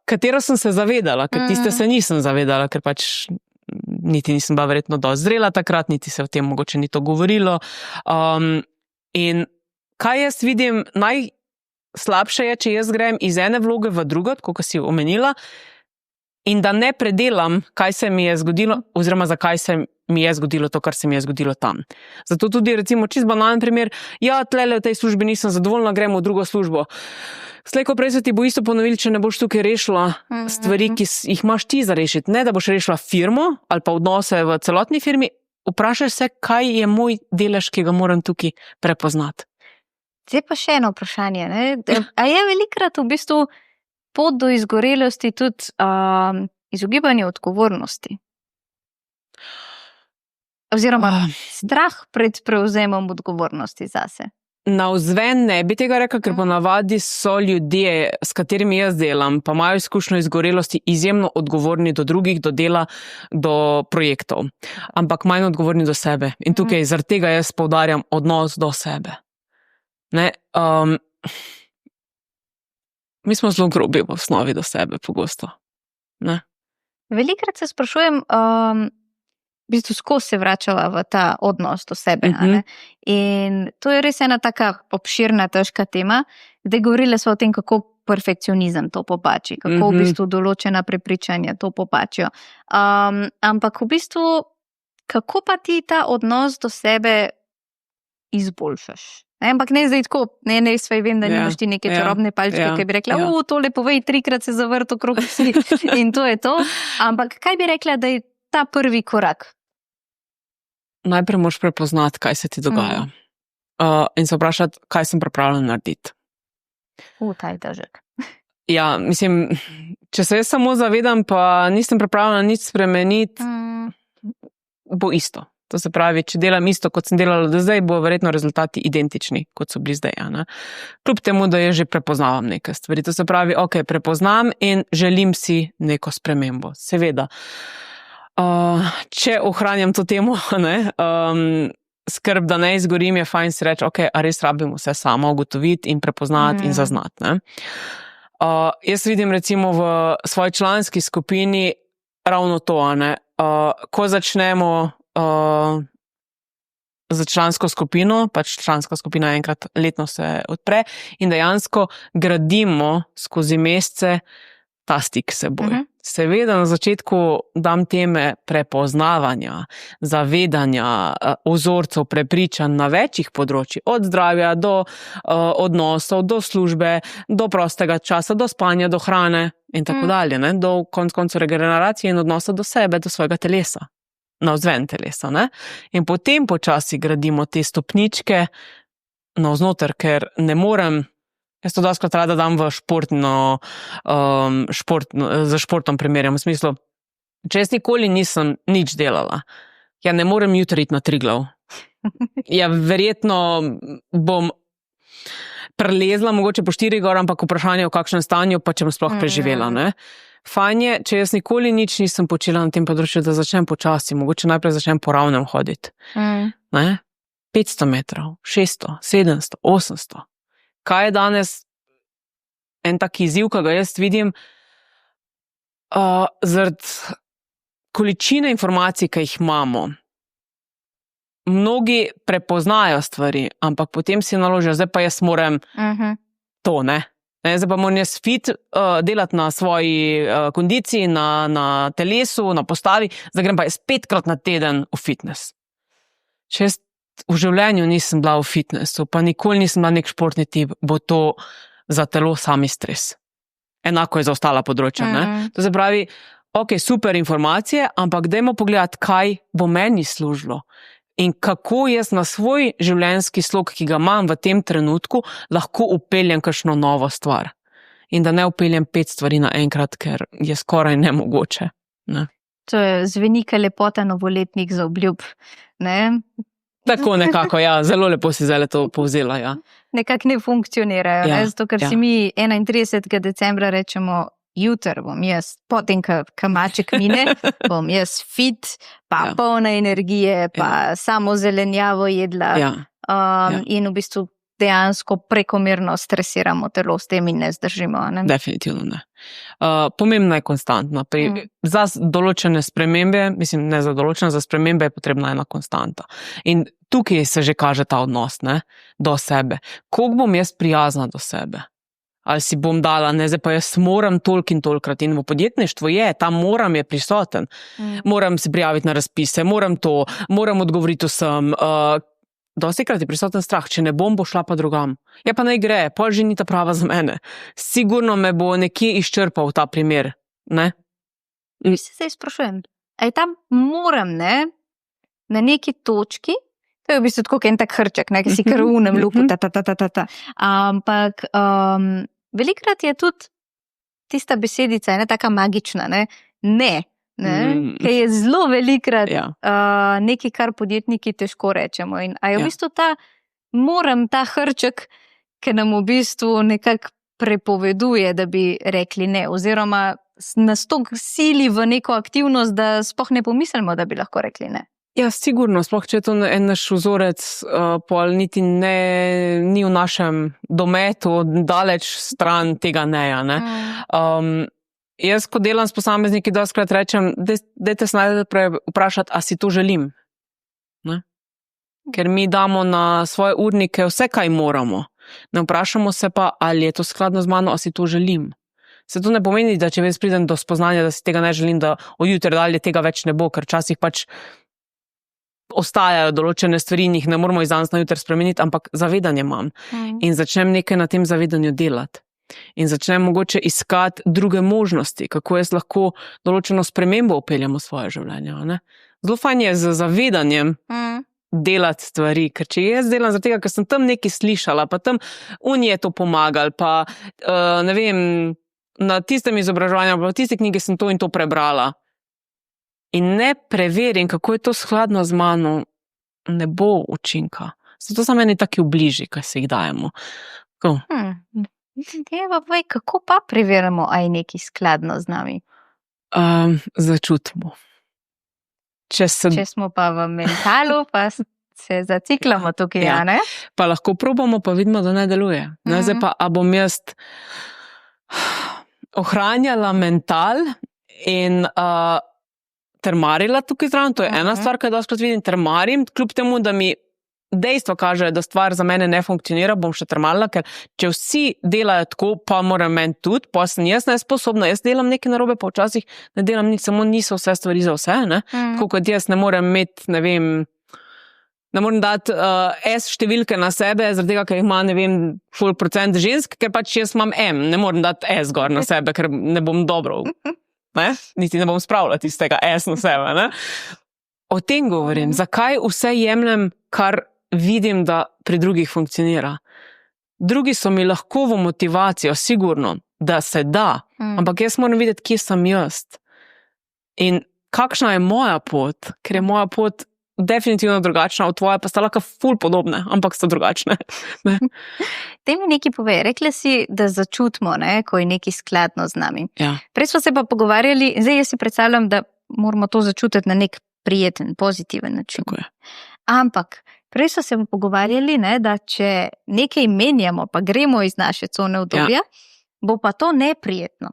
katero sem se zavedala, ker tiste se nisem zavedala, ker pač niti nisem bila verjetno dosti zrela takrat, niti se o tem mogoče ni to govorilo. In kaj jaz vidim, slabše je, če jaz grem iz ene vloge v drugo, kot si omenila, in da ne predelam, kaj se mi je zgodilo, oziroma zakaj se mi je zgodilo to, kar se mi je zgodilo tam. Zato tudi, recimo, čisto banalen primer, tlele v tej službi nisem zadovoljna, grem v drugo službo. Slej, ko prej se ti bo isto ponovili, če ne boš tukaj rešila stvari, ki jih imaš ti za rešiti. Ne, da boš rešila firmo ali pa odnose v celotni firmi, vprašaj se, kaj je moj delež, ki ga moram tukaj prepoznati. Zdaj pa še eno vprašanje. A je velikrat v bistvu pot do izgorelosti tudi izogibanje odgovornosti? Oziroma strah pred prevzemom odgovornosti zase? Navzven ne bi tega rekla, ker ponavadi so ljudje, s katerimi jaz delam, pa imajo izkušnjo izgorelosti, izjemno odgovorni do drugih, do dela, do projektov. Ampak manj odgovorni do sebe. In tukaj zaradi tega jaz poudarjam odnos do sebe. Mi smo zelo grobi v osnovi do sebe, pogosto. Velikrat se sprašujem, v bistvu skozi se vračava v ta odnos do sebe. In to je res ena taka obširna, težka tema. Zdaj govorili smo o tem, kako perfekcionizem to popači, kako v bistvu določena prepričanja to popačijo. Ampak v bistvu, kako pa ti ta odnos do sebe izboljšaš? Ampak ne zdaj tako, ne svej vem, da nimaš ti neke čarobne palčke, ki bi rekla, tole povej, 3-krat se zavrt okrog vsi in to je to. Ampak kaj bi rekla, da je ta prvi korak? Najprej moraš prepoznati, kaj se ti dogaja. In se vprašati, kaj sem pripravljen narediti. Ta je težek. Ja, mislim, če se jaz samo zavedam, pa nisem pripravljena nič spremeniti, bo isto. To se pravi, če delam isto, kot sem delala do zdaj, bo verjetno rezultati identični, kot so bili zdaj. Ne? Kljub temu, da že prepoznavam neke stvari. To se pravi, ok, prepoznam in želim si neko spremembo. Seveda, če ohranjam to temo, ne, skrb, da ne izgorim, je fajn si reči, ok, a res rabim vse samo ugotoviti in prepoznati in zaznati. Ne? Jaz vidim recimo v svoji članski skupini ravno to, ne, ko začnemo za člansko skupino, pač članska skupina enkrat letno se odpre in dejansko gradimo skozi mesece ta stik s seboj. Seveda na začetku dam teme prepoznavanja, zavedanja, vzorcev, prepričanj na večjih področjih, od zdravja do odnosov, do službe, do prostega časa, do spanja, do hrane in tako dalje, ne? Do koncu regeneracije in odnosa do sebe, do svojega telesa. Navzven telesa. Ne? In potem počasi gradimo te stopničke navznoter, ker ne morem, jaz to doskrat rada dam v za športom primerjam, v smislu, če jaz nikoli nisem nič delala, ja ne morem jutri iti na Triglav. Ja verjetno bom prelezla mogoče po 4 gore, ampak vprašanje v kakšnem stanju, pa če bom sploh preživela, ne? Fajn je, če jaz nikoli nič nisem počela na tem področju, da začnem počasi, mogoče najprej začnem po ravnem hoditi. Ne? 500 metrov, 600, 700, 800. Kaj je danes en tak izziv, ki ga jaz vidim, zaradi količine informacij, ki jih imamo. Mnogi prepoznajo stvari, ampak potem si naložijo, zdaj pa jaz moram to, ne? Zdaj pa moram jaz fit delati na svoji kondiciji, na telesu, na postavi, zdaj grem pa jaz 5-krat na teden v fitness. Če jaz v življenju nisem bila v fitnessu, pa nikoli nisem bila nek športni tip, bo to za telo sami stres. Enako je za ostala področja, ne? To se pravi, ok, super informacije, ampak dajmo pogledati, kaj bo meni služilo. In kako jaz na svoj življenjski slog, ki ga imam v tem trenutku, lahko upeljem kakšno novo stvar. In da ne upeljem 5 stvari naenkrat, ker je skoraj nemogoče. Ne? To je zveni kot lepota novoletnik za obljub. Ne? Tako nekako, ja. Zelo lepo si zdaj to povzela, ja. Nekako ne funkcionirajo, Ja, ne? Zato, ker si mi 31. decembra rečemo, jutri bom jaz, potem, ko maček mine, bom jaz fit, pa polna energije, pa samo zelenjavo jedla. In v bistvu dejansko prekomerno stresiramo telo s tem in ne zdržimo. Ne? Definitivno ne. Pomembna je konstantna. Za določene spremembe, mislim, ne za določene, za spremembe je potrebna ena konstanta. In tukaj se že kaže ta odnos, ne, do sebe. Koliko bom jaz prijazna do sebe? Ali si bom dala, ne, zdaj pa jaz moram toliko in tolikrat. In v podjetništvu je, tam moram je prisoten. Moram se prijaviti na razpise, moram to, moram odgovoriti vsem. Dostikrat je prisoten strah, če ne bom, bo šla pa drugam. Ja pa naj gre, pol že ni ta prava za mene. Sigurno me bo nekje izčrpal ta primer, ne? Mi se zdaj sprašujem, a je tam moram, ne, na neki točki, to je v bistvu tako en tak hrček, ne, ki si kar v unem lupu, ampak velikrat je tudi tista besedica, ne, taka magična, ne, ki je zelo velikrat nekaj, kar podjetniki težko rečemo. In a je v bistvu ta hrček, ki nam v bistvu nekako prepoveduje, da bi rekli ne, oziroma nas toliko sili v neko aktivnost, da sploh ne pomislimo, da bi lahko rekli ne. Ja, sigurno, sploh če je to en naš vzorec, pol niti ni v našem dometu, daleč stran tega neja, ne. Jaz, ko delam s posamezniki, dostikrat rečem, dajte se najprej vprašati, a si to želim. Ne? Ker mi damo na svoje urnike vse, kaj moramo. Ne vprašamo se pa, ali je to skladno z mano, a si to želim. Se to ne pomeni, da če jaz pridem do spoznanja, da si tega ne želim, da od jutri dalje tega več ne bo, ker včasih pač ostajajo določene stvari in jih ne moramo iz danes na jutri spremeniti, ampak zavedanje imam. In začnem nekaj na tem zavedanju delati. In začnem mogoče iskati druge možnosti, kako jaz lahko določeno spremembo upeljam v svoje življenje. Ne? Zelo fajn je z zavedanjem delati stvari, ker če jaz delam zaradi tega, ker sem tam nekaj slišala, pa tam je to pomagal, pa ne vem, na tistem izobraževanju, pa v tisti knjigi sem to in to prebrala. in ne preverim, kako je to skladno z mano, ne bo učinka. Zato so meni taki obliži, ki se jih dajemo. Kako pa preverjamo, a je nekaj skladno z nami? Začutimo. Če smo pa v mentalu, pa se zaciklamo tukaj, Ja. ne? Pa lahko probamo, pa vidimo, da ne deluje. Ne, zdaj pa, a bom jaz ohranjala mental in trmarila tukaj zraven, to je ena stvar, ki jo dostikrat vidim, trmarim, kljub temu, da mi dejstvo kaže, da stvar za mene ne funkcionira, bom še trmarila, ker če vsi delajo tako, pa moram meni tudi, pa sem jaz nesposobna, jaz delam nekaj narobe, pa včasih ne delam nič, samo niso vse stvari za vse, ne? Tako kot jaz ne morem imeti, ne vem, ne morem dati S številke na sebe, zaradi tega, ker jih ima, ne vem, ful procent žensk, ker pač jaz imam M, ne morem dati S gor na sebe, ker ne bom dobro, ne? Niti ne bom spravila tistega S na sebe, ne? O tem govorim, zakaj vse jemljem, kar vidim, da pri drugih funkcionira. Drugi so mi lahko v motivacijo, sigurno, da se da, ampak jaz moram videti, kje sem jaz. In kakšna je moja pot, ker je moja pot definitivno drugačna od tvoje, pa sta lahko ful podobne, ampak sta drugačne. Te mi nekaj pove, rekla si, da začutimo, ne, ko je nekaj skladno z nami. Ja. Prej smo se pa pogovarjali, zdaj jaz si predstavljam, da moramo to začutiti na nek prijeten, pozitiven način. Tako je. Ampak prej so se pogovarjali, ne, da če nekaj menjamo, pa gremo iz naše cone udobja, bo pa to neprijetno.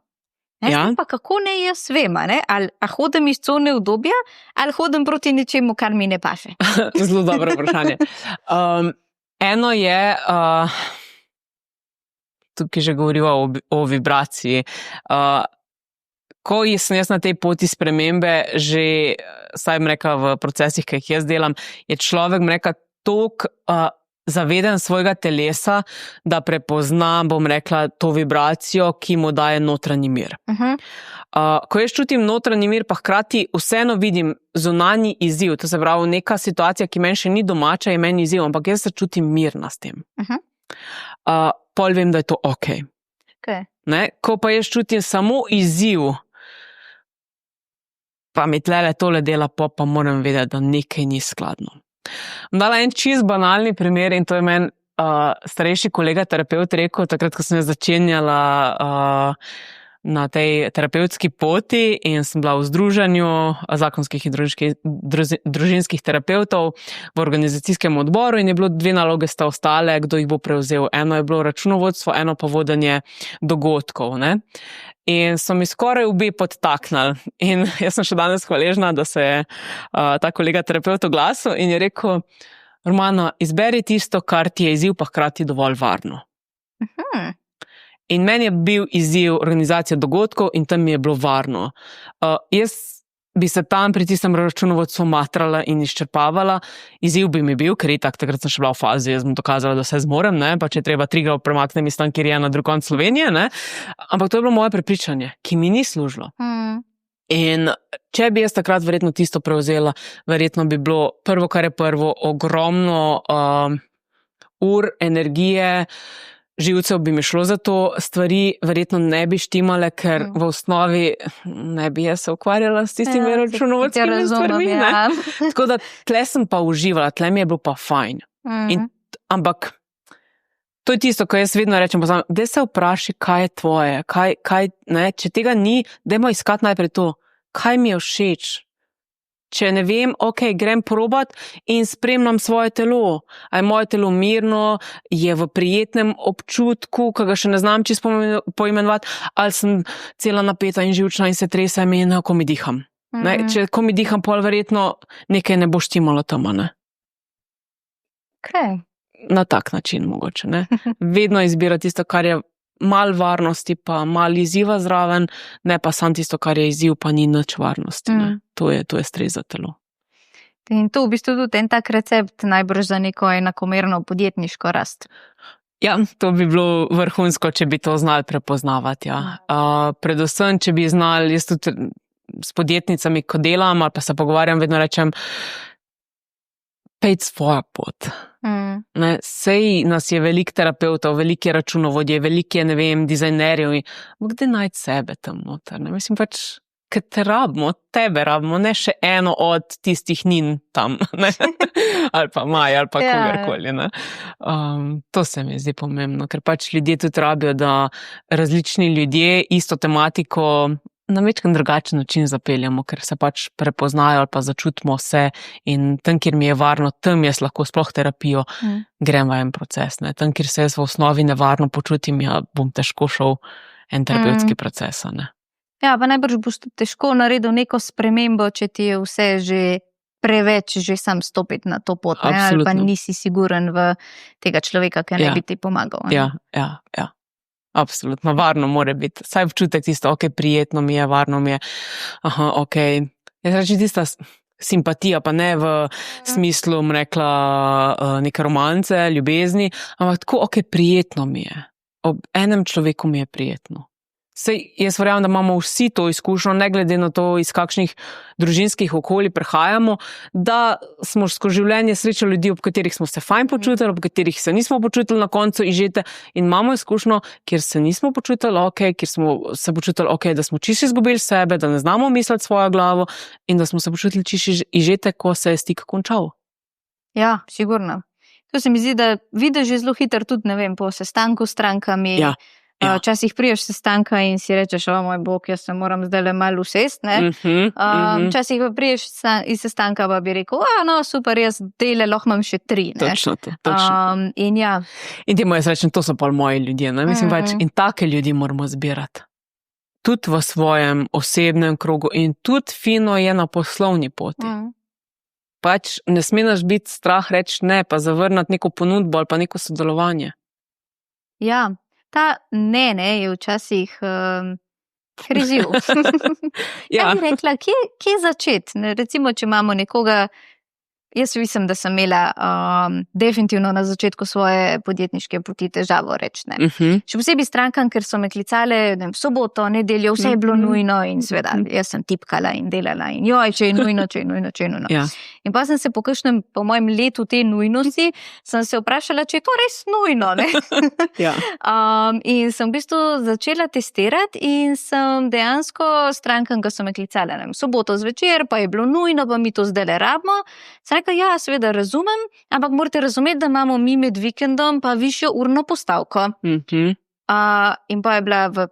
Pa kako ne jaz vem, ali hodim iz cone udobja, ali hodim proti nečemu, kar mi ne paše. Zelo dobro vprašanje. Eno je, tukaj že govoriva o vibraciji. Ko sem jaz na tej poti spremembe, že, saj bom rekla v procesih, ki jih jaz delam, je človek, bom rekla, toliko zaveden svojega telesa, da prepozna, bom rekla, to vibracijo, ki mu daje notranji mir. Ko jaz čutim notranji mir, pa hkrati vseeno vidim zunanji izziv, to se pravi neka situacija, ki meni še ni domača, je meni izziv, ampak jaz se čutim mirna s tem. Pol vem, da je to okej. Ne? Ko pa jaz čutim samo izziv, pa mi tlele tole dela, pa moram vedeti, da nekaj ni skladno. Dala en čist banalni primer in to je meni starejši kolega terapeut rekel, takrat, ko sem začenjala na tej terapevtski poti in sem bila v združenju zakonskih in družinskih terapeutov v organizacijskem odboru in je bilo 2 naloge sta ostale, kdo jih bo prevzel. Eno je bilo računovodstvo, eno pa vodenje dogodkov, ne. In so mi skoraj obe podtaknili. In jaz sem še danes hvaležna, da se je ta kolega terapeut oglasil in je rekel, Romana, izberi tisto, kar ti je izziv, pa hkrati dovolj varno. In meni je bil izziv organizacija dogodkov in tam mi je bilo varno. Jaz bi se tam pri tistem računovodstvu matrala in izčrpavala, izziv bi mi bil, ker takrat sem še bila v fazi, jaz bom dokazala, da vse zmorem, ne? Pa če treba Triglav premaknem iz tam, kjer je na drug konec Slovenije, ne? Ampak to je bilo moje prepričanje, ki mi ni služilo. In če bi jaz takrat verjetno tisto prevzela, verjetno bi bilo prvo, kar je prvo, ogromno ur, energije, živcev bi mi šlo za to, stvari verjetno ne bi štimale, ker v osnovi ne bi jaz se ukvarjala s tistimi računovodskimi stvarmi. Tako da tle sem pa uživala, tle mi je bilo pa fajn. Ampak to je tisto, ko jaz vedno rečem, daj se vpraši, kaj je tvoje, kaj, ne, če tega ni, dajmo iskati najprej to, kaj mi je všeč. Če ne vem, grem probat in spremljam svoje telo. A je moje telo mirno, je v prijetnem občutku, ki ga še ne znam čisto poimenovati, ali sem cela napeta in živčna in se tresem in ko mi diham. Če ko mi diham, pol verjetno nekaj ne bo štimalo tam, ne? Na tak način mogoče, ne? Vedno izbira tisto, kar je mal varnosti, pa mal izziva zraven, ne pa sam tisto, kar je izziv, pa ni nič varnosti. To je stres za telo. In to v bistvu tudi en tak recept najbrž za neko enakomerno podjetniško rast. Ja, to bi bilo vrhunsko, če bi to znali prepoznavati. Ja. Predvsem, če bi znali, jaz tudi s podjetnicami, ko delam ali pa se pogovarjam, vedno rečem, pejt svojo pot. Sej nas je veliko terapeutov, veliko je računovodje, veliko je, ne vem, dizajnerjev, kde najti sebe tam noter. Mislim pač, ker te rabimo, tebe rabimo, ne še eno od tistih nin tam, ne? Ali pa Maj, ali pa kogarkoli. Ne? To se mi zdi pomembno, ker pač ljudje tudi rabijo, da različni ljudje isto tematiko na večkrat drugačen način zapeljamo, ker se pač prepoznajo ali pa začutimo vse in tam, kjer mi je varno, tam jaz lahko sploh terapijo grem v en proces. Ne? Tam, kjer se jaz v osnovi nevarno počutim, ja, bom težko šel en terapevtski proces. Ne? Ja, pa najbrž boš tudi težko naredil neko spremembo, če ti je vse že preveč, že sam stopiti na to pot, ne? Ali pa nisi siguren v tega človeka, ki ne bi ti pomagal. Ne? Ja. Absolutno, varno mora biti. Saj občutek tisto, ok, prijetno mi je, varno mi je. Aha, ok. Jaz rečem tista simpatija, pa ne v smislu, rekla, neke romance, ljubezni, ampak tako, ok, prijetno mi je. Ob enem človeku mi je prijetno. Sej, jaz verjamem, da imamo vsi to izkušnjo, ne glede na to, iz kakšnih družinskih okolij prihajamo, da smo skozi življenje srečali ljudi, ob katerih smo se fajn počutili, ob katerih se nismo počutili na koncu izžete in imamo izkušnjo, kjer se nismo počutili ok, kjer smo se počutili ok, da smo čisto izgubili sebe, da ne znamo misliti svojo glavo in da smo se počutili čisto izžete, ko se je stik končal. Ja, sigurno. To se mi zdi, da vidiš že zelo hitro tudi, ne vem, po sestanku s strankami. Ja. Včasih priješ sestanka in si rečeš, o moj bog, jaz se moram zdaj malo usest, ne? Včasih pa priješ iz sestanka pa bi rekel, no, super, jaz dele lahko imam še 3, ne? Točno to. In ja. In ti jaz rečem, to so pa moji ljudje, ne? Mislim pač, in take ljudi moramo zbirati. Tudi v svojem osebnem krogu in tudi fino je na poslovni poti. Pač ne smeš biti strah reči ne, pa zavrnati neko ponudbo ali pa neko sodelovanje. Ja. Ta ne je včasih kriziv. Ja bi rekla, kje začeti? Recimo, če imamo nekoga, jaz mislim, da sem imela definitivno na začetku svoje podjetniške poti težavo reči ne. Še posebej strankam, ker so me klicale v soboto, nedeljo, vse je bilo nujno in seveda, jaz sem tipkala in delala in joj, če je nujno. Ja. In pa sem se po mojem letu te nujnosti, sem se vprašala, če je to res nujno, ne? Ja. In sem v bistvu začela testirati in sem dejansko strankam, ko so me klicale v soboto zvečer, pa je bilo nujno, pa mi to zdaj rabimo. Sem rekla, ja, seveda razumem, ampak morate razumeti, da imamo mi med vikendom pa višjo urno postavko. In pa je bila v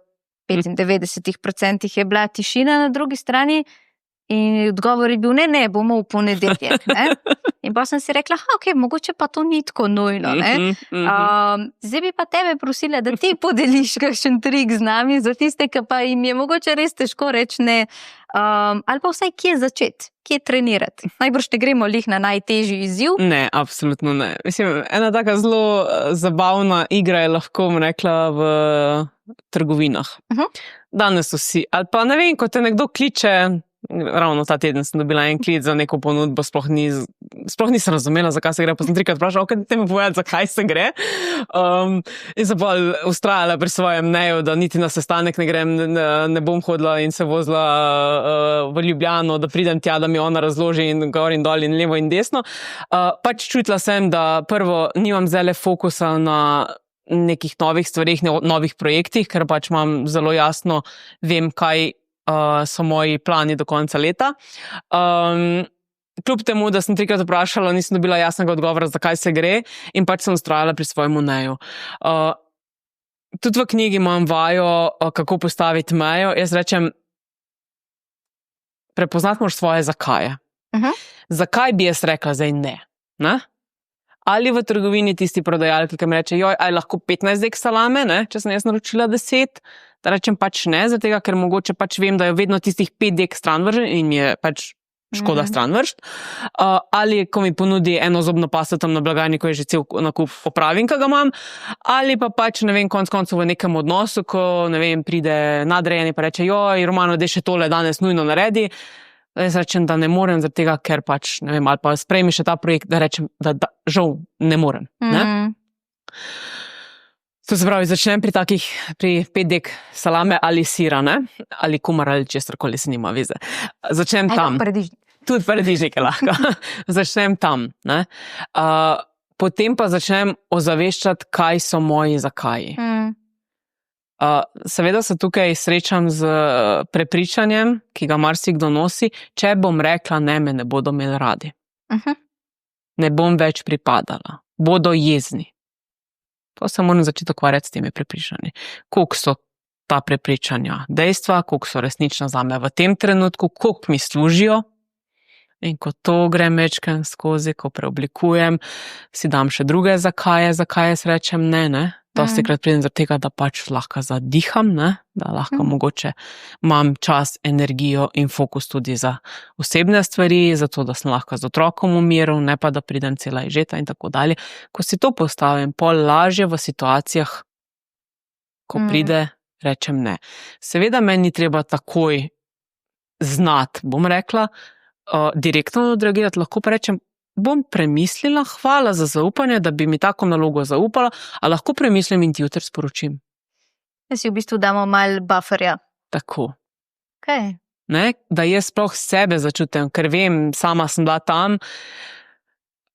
95% je bila tišina na drugi strani in odgovor je bil, ne, bomo v ponedeljek, ne. In pa sem si rekla, ok, mogoče pa to ni tako nujno, ne. Zdaj bi pa tebe prosila, da ti podeliš kakšen trik z nami, za tiste, ki pa jim je mogoče res težko reči ne, ali pa vsaj kje začeti, kje trenirati. Najbrž te gremo lih na najtežji izziv. Ne, absolutno ne. Mislim, ena taka zelo zabavna igra je lahko, rekla, v trgovinah. Danes vsi, ali pa ne vem, ko te nekdo kliče, ravno ta teden sem dobila en klic za neko ponudbo, sploh nisem razumela, zakaj se gre, pa sem 3-krat vprašala, ok, te mi povedati, zakaj se gre. In sem pa ustrajala pri svojem neju, da niti na sestanek ne grem, ne bom hodila in se vozila v Ljubljano, da pridem tja, da mi ona razloži in gor in dol in levo in desno. Pač čutila sem, da prvo nimam zdajle fokusa na nekih novih stvarih, novih projektih, ker pač imam zelo jasno, vem, kaj so moji plani do konca leta. Kljub temu, da sem 3-krat vprašala, nisem dobila jasnega odgovora, zakaj se gre in pač sem ustrajala pri svojemu neju. Tudi v knjigi imam vajo, kako postaviti mejo. Jaz rečem, prepoznati moraš svoje zakaje. Zakaj bi jaz rekla zdaj ne? Ali v trgovini tisti prodajalki, ki mi reče, joj, aj lahko 15 dek salame, ne? Če sem jaz naročila 10, da rečem pač ne, zato ker mogoče pač vem, da jo vedno tistih 5 dek stran vržem in mi je pač škoda stran vršt. Ali ko mi ponudi eno zobno pasto tam na blagajni, ko je že cel nakup popravim, ki ga imam, ali pa pač, ne vem, konc koncev v nekem odnosu, ko, ne vem, pride nadrejeni pa reče, joj, Romano, daj še tole danes nujno naredi. Jaz rečem, da ne morem, zaradi tega, ker pač, ne vem, ali pa sprejmi še ta projekt, da rečem, da žal ne morem. Ne? To se pravi, začnem pri 5 dek salame ali sira, ne? Ali kumar ali česarkoli, se nima veze. Začnem tam. Tudi paradižnik je lahko. Začnem tam. Ne? Potem pa začnem ozaveščati, kaj so moji zakaji. Seveda se tukaj srečam z prepričanjem, ki ga marsikdo nosi, če bom rekla ne, me ne bodo imeli radi. Ne bom več pripadala. Bodo jezni. To se moram začeti ukvarjati s temi prepričanji. Koliko so ta prepričanja dejstva, koliko so resnična zame v tem trenutku, koliko mi služijo. In ko to grem večkrat skozi, ko preoblikujem, si dam še druge zakaj jaz rečem ne. Dostikrat pridem zaradi tega, da pač lahko zadiham, ne? Da lahko mogoče imam čas, energijo in fokus tudi za osebne stvari, zato da sem lahko z otrokom v miru, ne pa da pridem cela izžeta in tako dalje. Ko si to postavim, pol lažje v situacijah, ko pride, rečem ne. Seveda meni ni treba takoj znati, bom rekla, direktno odreagirati, lahko pa rečem, bom premislila, hvala za zaupanje, da bi mi tako nalogo zaupala, a lahko premislim in ti jutri sporočim. Da si v bistvu damo malo bufferja. Tako. Okay. Ne? Da jaz sploh sebe začutim, ker vem, sama sem bila tam,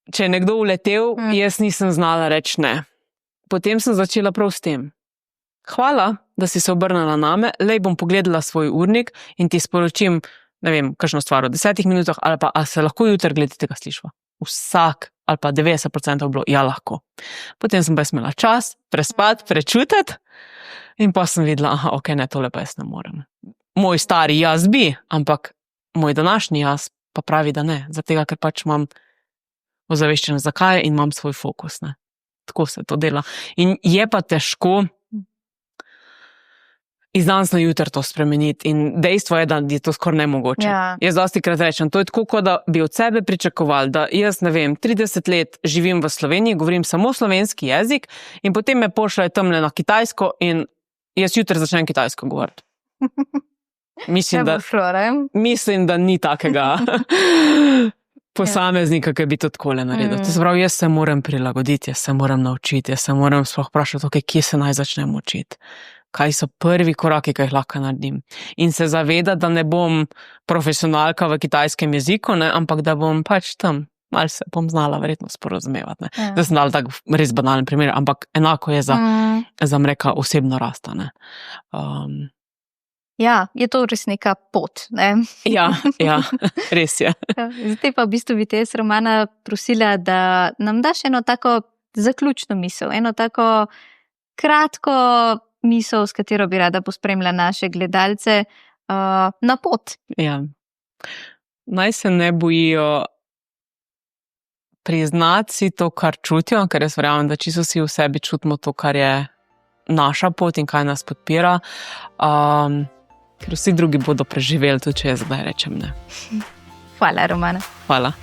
če je nekdo uletel, jaz nisem znala reči ne. Potem sem začela prav s tem. Hvala, da si se obrnila name, lej bom pogledala svoj urnik in ti sporočim, ne vem, kakšno stvar v 10 minutah, ali pa a se lahko jutri glede tega slišva. Vsak, ali pa 90% bilo, ja lahko. Potem sem pa imela čas, prespati, prečutiti in pa sem videla, ok, ne, tole pa jaz ne morem. Moj stari jaz bi, ampak moj današnji jaz pa pravi, da ne, zato ker pač imam ozaveščeno zakaj in imam svoj fokus, ne. Tako se to dela. In je pa težko iz danes na jutri to spremeniti in dejstvo je, da je to skoraj nemogoče. Ja. Jaz dostikrat rečem, to je tako, kot da bi od sebe pričakovali, da jaz, ne vem, 30 let živim v Sloveniji, govorim samo slovenski jezik in potem me pošljajo tamle na Kitajsko in jaz jutri začnem kitajsko govoriti. Mislim, da ni takega posameznika, ki bi to takole naredil. To se pravi, jaz se moram prilagoditi, jaz se moram naučiti, jaz se moram sploh vprašati, okay, kje se naj začnem učiti. Kaj so prvi koraki, ki jih lahko naredim. In se zaveda, da ne bom profesionalka v kitajskem jeziku, ne, ampak da bom pač tam, malo se bom znala verjetno sporozumevati. Ne. Ja. Zdaj sem dala tak res banalen primer, ampak enako je za mreka osebno rasta. Ne. Ja, je to res neka pot, ne? Ja, res je. Zdaj pa v bistvu bi te jaz, Romana, prosila, da nam daš eno tako zaključno misel, eno tako kratko misel, s katero bi rada pospremila naše gledalce na pot. Ja. Naj se ne bojijo priznati si to, kar čutijo, ker jaz verjamem, da čisto si v sebi čutimo to, kar je naša pot in kaj nas podpira. Ker vsi drugi bodo preživeli, tudi če jaz zdaj rečem ne. Hvala, Romana. Hvala.